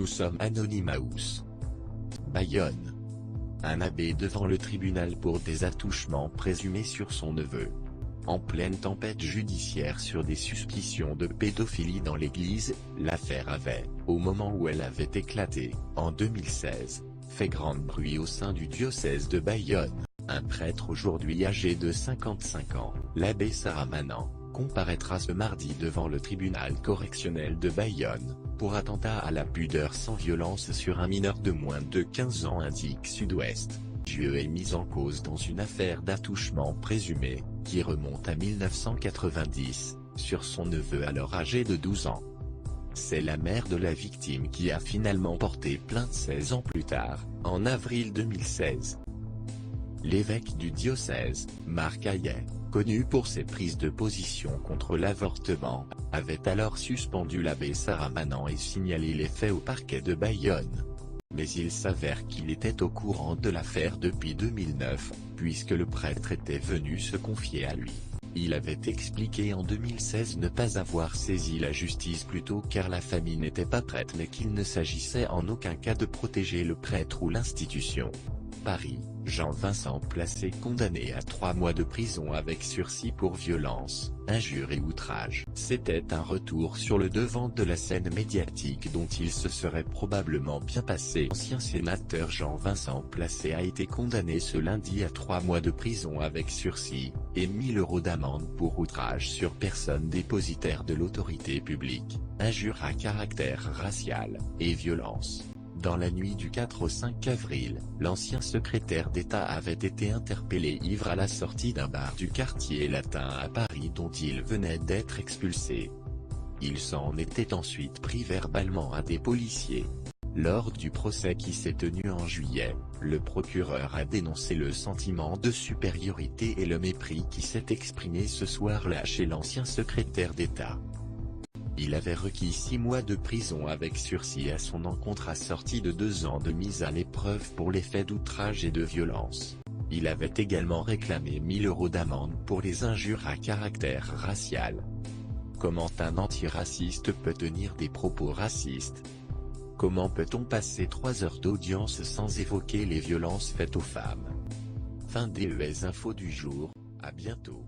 Nous sommes Anonymous. Bayonne. Un abbé devant le tribunal pour des attouchements présumés sur son neveu. En pleine tempête judiciaire sur des suspicions de pédophilie dans l'église, l'affaire avait, au moment où elle avait éclaté, en 2016, fait grand bruit au sein du diocèse de Bayonne. Un prêtre aujourd'hui âgé de 55 ans, l'abbé Sarah Manant, comparaîtra ce mardi devant le tribunal correctionnel de Bayonne, pour attentat à la pudeur sans violence sur un mineur de moins de 15 ans, indique Sud-Ouest. Dieu est mis en cause dans une affaire d'attouchement présumé, qui remonte à 1990, sur son neveu alors âgé de 12 ans. C'est la mère de la victime qui a finalement porté plainte 16 ans plus tard, en avril 2016. L'évêque du diocèse, Marc Hayet, connu pour ses prises de position contre l'avortement, avait alors suspendu l'abbé Sarah Manant et signalé les faits au parquet de Bayonne. Mais il s'avère qu'il était au courant de l'affaire depuis 2009, puisque le prêtre était venu se confier à lui. Il avait expliqué en 2016 ne pas avoir saisi la justice plus tôt car la famille n'était pas prête mais qu'il ne s'agissait en aucun cas de protéger le prêtre ou l'institution. Paris, Jean-Vincent Placé condamné à 3 mois de prison avec sursis pour violence, injure et outrage. C'était un retour sur le devant de la scène médiatique dont il se serait probablement bien passé. L'ancien sénateur Jean-Vincent Placé a été condamné ce lundi à 3 mois de prison avec sursis, et 1 000 € d'amende pour outrage sur personne dépositaire de l'autorité publique, injure à caractère racial, et violence. Dans la nuit du 4 au 5 avril, l'ancien secrétaire d'État avait été interpellé ivre à la sortie d'un bar du quartier latin à Paris dont il venait d'être expulsé. Il s'en était ensuite pris verbalement à des policiers. Lors du procès qui s'est tenu en juillet, le procureur a dénoncé le sentiment de supériorité et le mépris qui s'est exprimé ce soir-là chez l'ancien secrétaire d'État. Il avait requis 6 mois de prison avec sursis à son encontre assorti de 2 ans de mise à l'épreuve pour les faits d'outrage et de violence. Il avait également réclamé 1 000 € d'amende pour les injures à caractère racial. Comment un antiraciste peut tenir des propos racistes? Comment peut-on passer 3 heures d'audience sans évoquer les violences faites aux femmes? Fin des infos du jour, à bientôt.